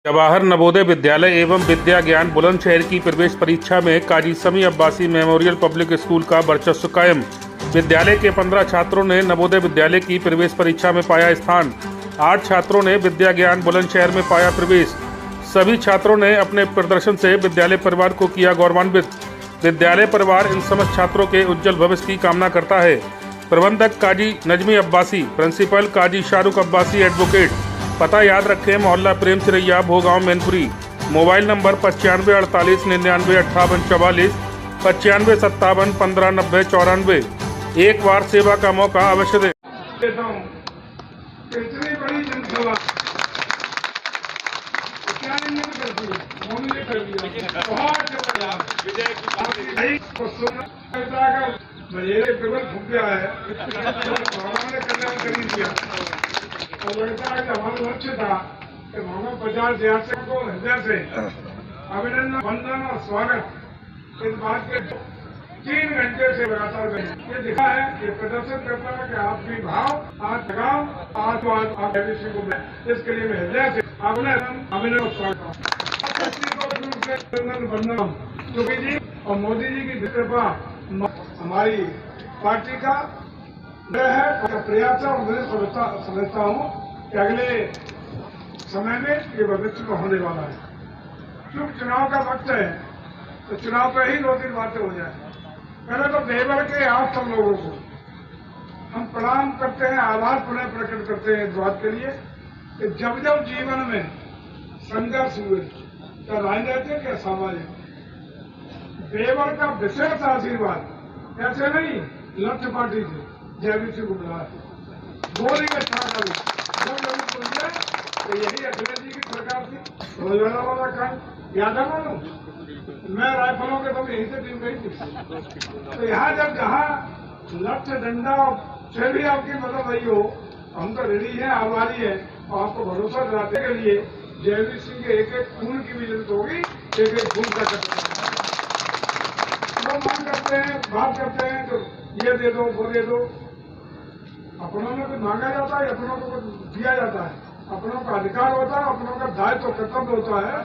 जवाहर नवोदय विद्यालय एवं विद्या ज्ञान बुलंदशहर की प्रवेश परीक्षा में काजी समी अब्बासी मेमोरियल पब्लिक स्कूल का वर्चस्व कायम। विद्यालय के 15 छात्रों ने नवोदय विद्यालय की प्रवेश परीक्षा में पाया स्थान। 8 छात्रों ने विद्या ज्ञान बुलंदशहर में पाया प्रवेश। सभी छात्रों ने अपने प्रदर्शन से विद्यालय परिवार को किया गौरवान्वित। विद्यालय परिवार इन समस्त छात्रों के उज्जवल भविष्य की कामना करता है। प्रबंधक काजी नजमी अब्बासी, प्रिंसिपल काजी शाहरुख अब्बासी एडवोकेट। पता याद रखें, मोहल्ला प्रेम चिरैया, भोगांव, मैनपुरी। Mobile number 95 48 99 58 44, 95 57 15 90 94। एक बार सेवा का मौका अवश्य दें। इतनी बड़ी जनसभा क्या नहीं करती है, उन्होंने कर दिया। बहुत मेरे केवल फूक गया है, भगवान ने कल्याण कर ही दिया। और लगता है कि हमारा लक्ष्य था कि हमें 50,000 से को हृदय से अभिनंदन, वंदन और स्वागत इस बात के 3 घंटे से लगातार गए। ये दिखा है, ये प्रदर्शन करता है कि आपकी भाव आज लगाओ, आज आप को इसके लिए मैं हृदय से अभिनंदन और स्वागत वंदन। योगी जी और मोदी जी की कृपा हमारी पार्टी का है, प्रयास है। और मुझे समझता हूँ कि अगले समय में ये भविष्य में होने वाला है। क्योंकि चुनाव का वक्त है, तो चुनाव पर ही 2-3 बातें हो जाए। पहले तो देवर के आप सब लोगों को हम प्रणाम करते हैं, आभार पुनः प्रकट करते हैं इस बात के लिए कि जब जब जीवन में संघर्ष हुए, क्या राजनीतिक या सामाजिक, देवर का विशेष आशीर्वाद ऐसे नहीं लक्ष्य पार्टी से जयवीर सिंह को बुलाया, बोली का छा करूँ तो यही अखिलेश जी की सरकार थी। रोजगार वाला काम याद है मालूम, मैं राइफलों के तो यहीं से टीम गई थी। तो यहाँ जब जहाँ लक्ष्य डंडा से भी आपकी मदद आई हो, हम तो रेडी हैं, आभारी है। और आपको भरोसा दिलाने के लिए जयवीर सिंह के एक खून की भी जरूरत होगी, एक खून का मांग करते हैं, बात करते हैं तो ये दे दो, वो दे दो। अपनों में कुछ मांगा जाता है, अपनों को कुछ दिया जाता है। अपनों का अधिकार होता है, अपनों का दायित्व कर्तव्य होता है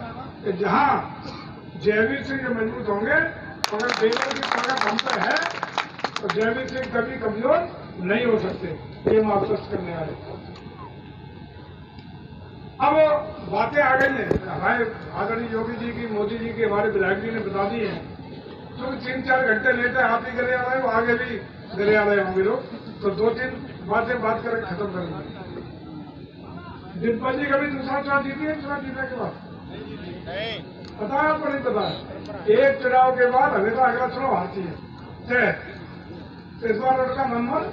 कि जहां जयवीर सिंह मजबूत होंगे, अगर देवर की ताकत हम पे है तो जयवीर सिंह कभी कमजोर नहीं हो सकते। ये हम आश्वस्त करने आ रहे। अब बातें आ गई हैं, हमारे आदरणीय योगी जी की, मोदी जी की, हमारे विधायक जी ने बता दी है। क्योंकि 3-4 घंटे लेट है, आप ही गले आ रहे हो, आगे भी गले आ रहे होंगे लोग, तो 2-3 बातें बात करके खत्म करेंगे। डिम्पल जी कभी दूसरा चुनाव जीती है? चुनाव जीतने के बाद पता है आपको? नहीं पता है। एक चुनाव के बाद हमेशा अगला चुनाव हारती है। तो इस बार लड़का मनमोहन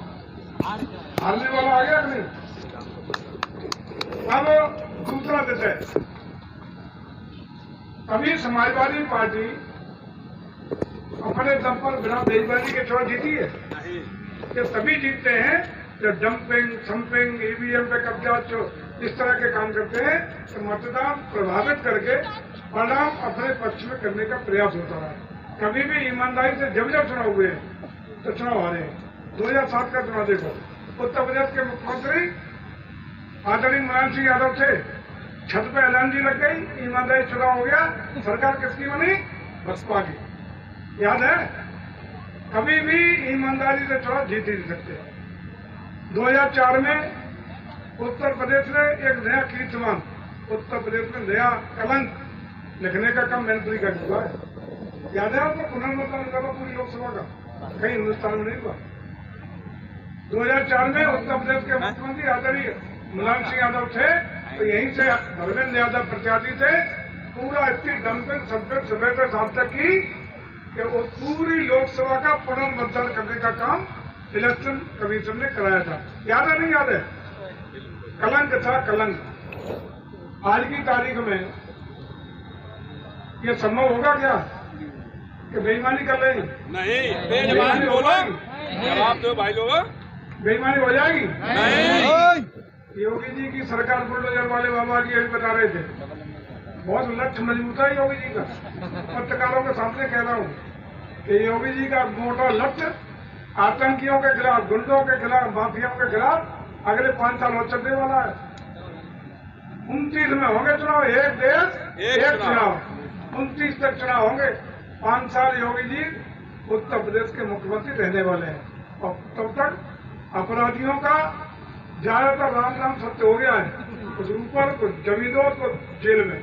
हारने वाला आ गया कि नहीं? अब दूसरा विषय, कभी समाजवादी पार्टी अपने दम पर बिना बेईमानी के चुनाव जीती है? ये सभी जीतते हैं जो डंपिंग, थम्पिंग, ईवीएम पे कब्जा, इस तरह के काम करते हैं। तो मतदान प्रभावित करके परिणाम अपने पक्ष में करने का प्रयास होता है। कभी भी ईमानदारी से जब जब चुनाव हुए तो चुनाव हारे हैं। 2007 का चुनाव देखो, उत्तर प्रदेश के मुख्यमंत्री आदरणीय मुलायम सिंह यादव थे, छत पे एलएनजी लग गई, ईमानदारी चुनाव हो गया, सरकार किसकी बनी? बसपा की। याद है? कभी भी ईमानदारी से चुनाव जीत ही नहीं सकते। 2004 में उत्तर प्रदेश ने एक नया कीर्तिमान, उत्तर प्रदेश में नया कलंक लिखने का काम मैनपुरी का हुआ है। याद है आपको? पुनर्मतदान करो पूरी लोकसभा का, कहीं हिंदुस्तान में नहीं हुआ। 2004 में उत्तर प्रदेश के मुख्यमंत्री आदरणीय मुलायम सिंह यादव थे, तो यहीं से धर्मेंद्र यादव प्रत्याशी थे। पूरा इतनी डंपिंग सभ्यता साहब तक की कि वो पूरी लोकसभा का पुनर्मतदान करने का काम इलेक्शन कमीशन ने कराया था। याद है नहीं याद है? कलंक था, कलंक। आज की तारीख में ये संभव होगा क्या कि बेईमानी कर लेंगे? नहीं, बेईमानी बोलो, जवाब दो भाई लोग। बेईमानी हो जाएगी? नहीं। योगी जी की सरकार बुलडोजर वाले बाबा जी अभी बता रहे थे, बहुत लक्ष्य मजबूत है योगी जी का। पत्रकारों के सामने कह रहा हूँ कि योगी जी का मोटा लक्ष्य आतंकियों के खिलाफ, गुंडों के खिलाफ, माफियाओं के खिलाफ अगले 5 साल और चलने वाला है। 29 में होंगे चुनाव, एक देश एक चुनाव, 29 तक चुनाव होंगे। 5 साल योगी जी उत्तर प्रदेश के मुख्यमंत्री रहने वाले हैं और तब तक अपराधियों का ज्यादातर राम नाम सत्य हो गया है, कुछ ऊपर कुछ जमींदोर कुछ जेल में,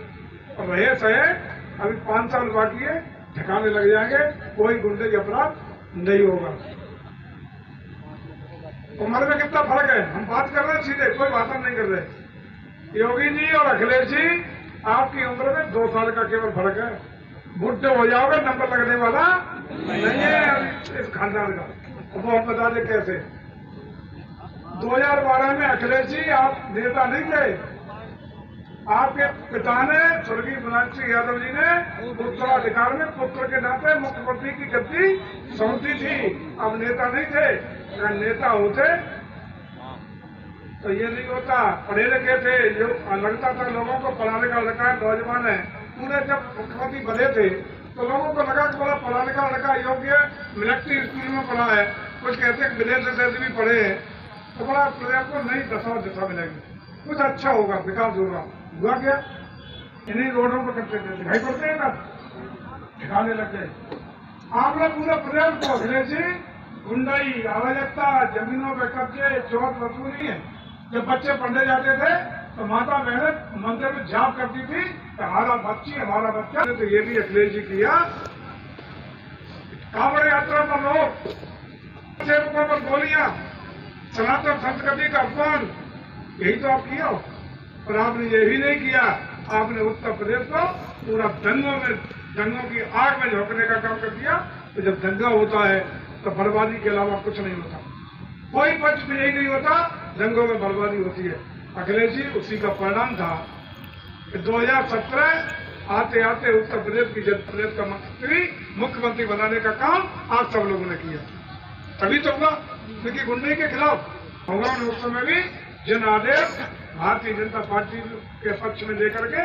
और रहे सहे अभी 5 साल बाकी है, ठिकाने लग जाएंगे, कोई गुंडे अपराध नहीं होगा। उम्र में कितना फर्क है, हम बात कर रहे हैं सीधे, कोई भाषण नहीं कर रहे। योगी जी और अखिलेश जी आपकी उम्र में 2 साल का केवल फर्क है, बुढ़े हो जाओगे, नंबर लगने वाला नहीं है इस खानदान का। वो हम बता दें कैसे। 2012 में अखिलेश जी आप नेता नहीं थे, आपके पिता ने स्वर्गीय मुलायम सिंह यादव जी ने उत्तराधिकार में पुत्र के नाते मुख्यमंत्री की गद्दी सौंपी थी। अब नेता नहीं थे, अगर नेता होते तो ये नहीं होता। पढ़े लिखे थे, जो लगता था लोगों को पढ़ाने का लड़का है, नौजवान है, पूरे जब मुख्यमंत्री बने थे तो लोगों को लगा कि बड़ा पढ़ाने का लड़का योग्य मिलिट्री स्कूल में पढ़ा है, कुछ कहते हैं विदेश से भी पढ़े हैं, तो बड़ा प्रदेश को नई दशा मिलेगी, कुछ अच्छा होगा, विकास होगा। हुआ क्या, इन्हीं रोडों पर करते थे, दिखाई पड़ते हैं ना, ठिकाने लग गए। आप लोग पूरे प्रदेश को अखिलेश जी गुंडाई, अराजकता, जमीनों पे कब्जे, चोर वसूली है। जब बच्चे पढ़ने जाते थे तो माता बहन मंदिर में जाप करती थी कि हमारा बच्चा, तो ये भी अखिलेश जी किया। कांवड़ यात्रा पर लोग सेवकों पर गोलियां, सनातन संस्कृति का अपमान, यही तो आप किया। पर आपने ये भी नहीं किया, आपने उत्तर प्रदेश को पूरा दंगों की आग में झोंकने का काम कर दिया। तो जब दंगा होता है तो बर्बादी के अलावा कुछ नहीं होता, कोई पक्ष में यही नहीं होता, दंगों में बर्बादी होती है। अखिलेश जी उसी का परिणाम था कि 2017 आते आते उत्तर प्रदेश की प्रदेश का मुख्यमंत्री बनाने का काम आप सब लोगों ने किया। तभी तो होगा, क्योंकि गुंडे के खिलाफ होगा। उस समय भी जन आदेश भारतीय जनता पार्टी के पक्ष में लेकर के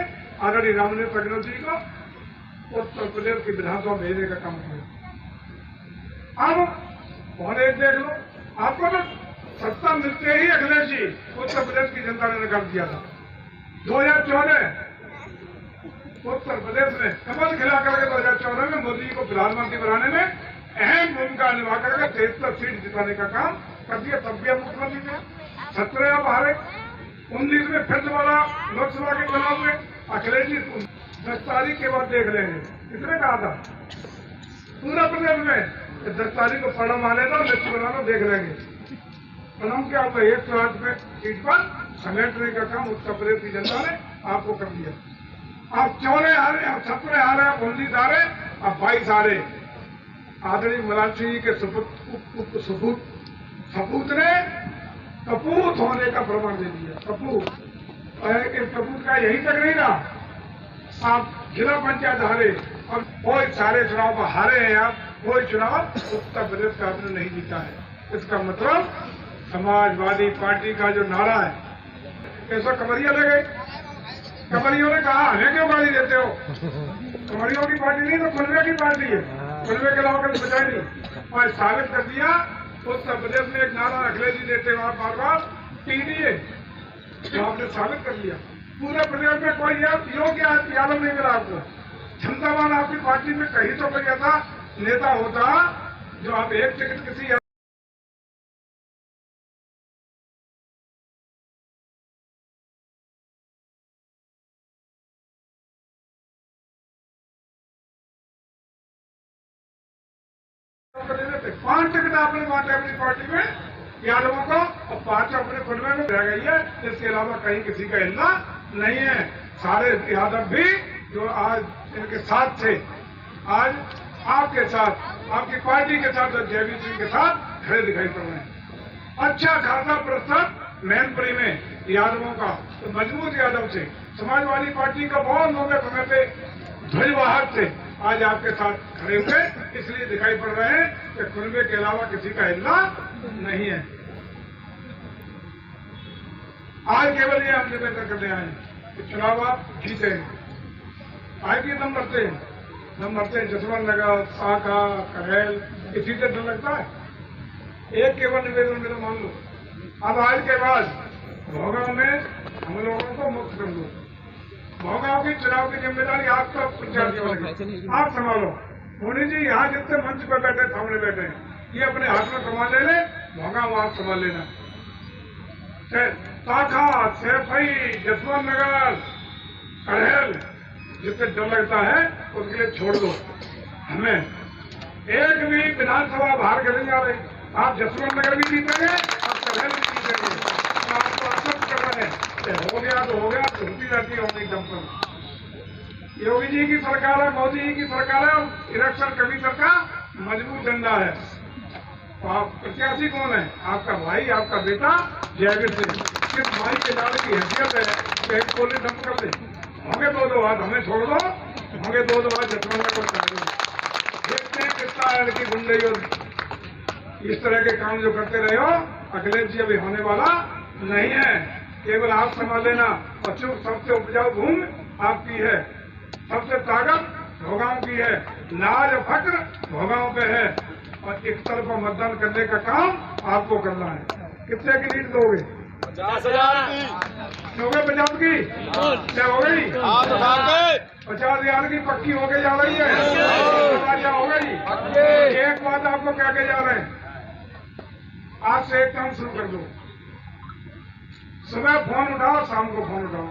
आदरणीय रामनेत्र अग्रवाल जी को उत्तर प्रदेश की विधानसभा भेजने का काम किया। अब और एक देख लो, आपको तो सत्ता मिलते ही अखिलेश जी उत्तर प्रदेश की जनता ने निकाल दिया था। 2014 उत्तर प्रदेश में कमल खिला करके 2014 में मोदी जी को प्रधानमंत्री बनाने में अहम भूमिका निभा करके 73 सीट जिताने का काम कर दिया। तब भी आप मुख्यमंत्री थे। 17 आप हारे, 19 में फिर दोबारा लोकसभा के चुनाव में अखिलेश जी 10 तारीख के बाद देख लेंगे, कितने कहा था पूरा प्रदेश में 10 तारीख को परिणाम आने दो, लिस्ट बना लो, देख लेंगे। परिणाम क्या होता है, 108 सीट पर समेटने का काम उत्तर प्रदेश की जनता ने आपको कर दिया। आप 14 हारे, आप 17 हारे, आप 19 हारे, आप 22 हारे। आदरणीय मुलायम सिंह जी के सपूत ने कपूत होने का प्रमाण दे दिया। कपूत का यही तक नहीं रहा, आप जिला पंचायत हारे और कोई सारे चुनाव पर हारे हैं आप, कोई चुनाव उत्तर प्रदेश का आपने नहीं जीता है। इसका मतलब समाजवादी पार्टी का जो नारा है, कैसा कमरिया ले गए। कमरियों ने कहा हमें क्यों गाली देते हो, कमरियों की पार्टी नहीं तो खुलवे की पार्टी है, खुलवे के अलावा कभी बचाई नहीं। और साबित कर दिया उत्तर प्रदेश में एक नारा अखिलेश जी देते हुए बार बार टीडीए, तो आपने साबित कर लिया। पूरे प्रदेश में कोई योग्य आलम नहीं मिला आपको। क्षमतावान आपकी पार्टी में कहीं तो कोई ऐसा नेता होता जो आप एक टिकट किसी थे। 5 टिकट आपने बांटे अपनी पार्टी में यादवों को और 5 अपने खुलवे में रह गई है। इसके अलावा कहीं किसी का हिलना नहीं है। सारे यादव भी जो आज इनके साथ थे, आज आपके साथ, आपकी पार्टी के साथ, जयवीर सिंह के साथ खड़े दिखाई पड़ रहे हैं। अच्छा खासा प्रतिशत मैनपुरी में यादवों का, तो मजबूत यादव थे। समाजवादी पार्टी का बहुत लंबे समय पे ध्वजवाहक थे, आज आपके साथ खड़े हुए इसलिए दिखाई पड़ रहे हैं कि खुलवे के अलावा किसी का हिलना नहीं है। आज केवल ये हम निवेदन करने आए कि चुनाव आप जीते, आज भी दम भरते हैं, जसवंत नगर, शाखा, करेल, ये सीटें डर लगता है। एक केवल निवेदन मेरा मान लो, अब आज के बाद भोगांव में हम लोगों को मुक्त कर दो। भोगांव की चुनाव की जिम्मेदारी आपका पंचायतियों की, आप संभालो। मोदी जी यहाँ जितने मंच पर बैठे सामने बैठे हैं, ये अपने हाथ में संभाल ले ले, भोगांव आप संभाल लेना। ताखा, सैफई, जसवंत नगर, कड़हल, जिससे डर लगता है उसके लिए छोड़ दो। हमें एक भी विधानसभा बाहर के नहीं जा रही। आप जसवंत नगर भी जीतेंगे, आप कड़हल भी जीतेंगे। तो आपको आश्वस्त कर रहे हैं, हो गया तो हो गया, तो होती रहती है होने दम पर। योगी जी की सरकार है, मोदी जी की सरकार है, इलेक्शन कमीशन का मजबूत डंडा है। तो आप प्रत्याशी कौन है? आपका भाई, आपका बेटा जयवीर सिंह। किस भाई के लाड़ की हैसियत है कि एक कोले दम कर दे? होंगे दो हाथ, हमें छोड़ दो, होंगे दो हाथ जसवंत को कर दो। देखते हैं कितना है इनकी गुंडई और इस तरह के काम जो करते रहे हो, अखिलेश जी अभी होने वाला नहीं है। केवल आप संभाल लेना। और चुप, सबसे उपजाऊ भूमि आपकी है, सबसे ताकत भोगांव की है, नाज फक्र भोगांव पे है। और एक तरफा मतदान करने का काम आपको करना है। कितने की लीड दोगे? 50,000 की। दोगे 50 की? क्या हो गई? 50,000 की पक्की होके जा रही है। क्या हो गई? एक बात आपको क्या के जा रहे हैं, आज से एक काम शुरू कर दो। सुबह फोन उठाओ, शाम को फोन उठाओ।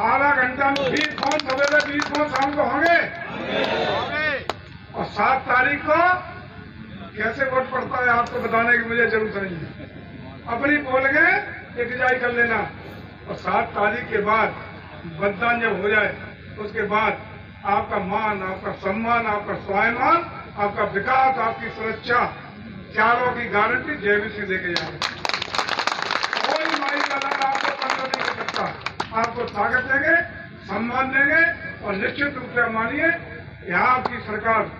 आधा घंटा में 20 फोन सवेरे, 20 फोन शाम को होंगे। और 7 तारीख को कैसे वोट पड़ता है आपको बताने की मुझे जरूरत नहीं है। अपनी बोल के इकजाई कर लेना। और 7 तारीख के बाद मतदान जब हो जाए, उसके बाद आपका मान, आपका सम्मान, आपका स्वाभिमान, आपका विकास, आपकी सुरक्षा, चारों की गारंटी जयवीर सिंह देके जाएंगे। कोई माई का लड़ आपको कंट्रोल नहीं कर सकता। आपको ताकत देंगे, सम्मान देंगे। और निश्चित रूप से मानिए, यहाँ आपकी सरकार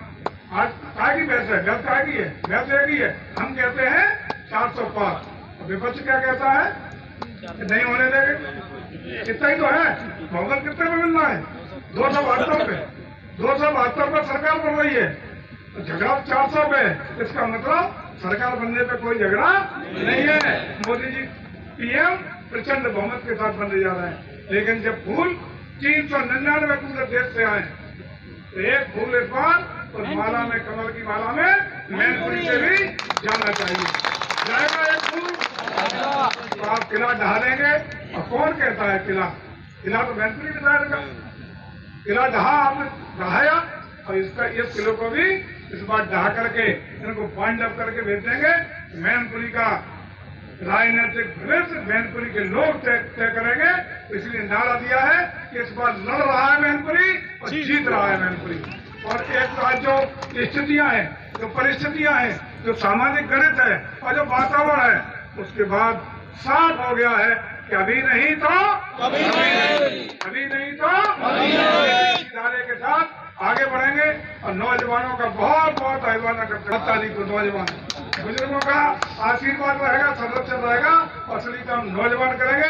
आज काय की बहस है? बहस काय की है? बहस एक ही है। हम कहते हैं 400 पार, विपक्ष क्या कहता है? नहीं होने देंगे। इतना ही तो है। बहुमत कितने में मिलना है? 272 पे। 272 पर सरकार बन रही है, झगड़ा 400 पे। इसका मतलब सरकार बनने पे कोई झगड़ा नहीं है। मोदी जी पीएम प्रचंड बहुमत के साथ बनने जा रहे हैं। लेकिन जब फूल 399 पूरे देश से आए, तो एक फूल इस बार उस माला में, कमल की माला में मैनपुरी से भी जाना चाहिए। जाएगा एक फूल तो आप किला ढहा देंगे। और कौन कहता है किला? किला तो मैनपुरी में जाएगा। किला ढहा, आपने ढहाया, और इसका इस किलो को भी इस बार ढहा करके इनको पॉइंट अप करके भेज देंगे। मैनपुरी का राजनीतिक भविष्य मैनपुरी के लोग तय करेंगे। इसलिए नारा दिया है कि इस बार लड़ रहा है मैनपुरी और जीत रहा है मैनपुरी। और एक बात, जो स्थितियां हैं, जो परिस्थितियां हैं, जो सामाजिक गणित है और जो वातावरण है, उसके बाद साफ हो गया है कि अभी नहीं तो कभी नहीं, अभी नहीं तो कभी नहीं। इदारे के साथ आगे बढ़ेंगे। और नौजवानों का बहुत बहुत आह्वान करते हैं। 7 तारीख को नौजवान, बुजुर्गों का आशीर्वाद रहेगा, संरक्षण रहेगा, असली काम नौजवान करेंगे।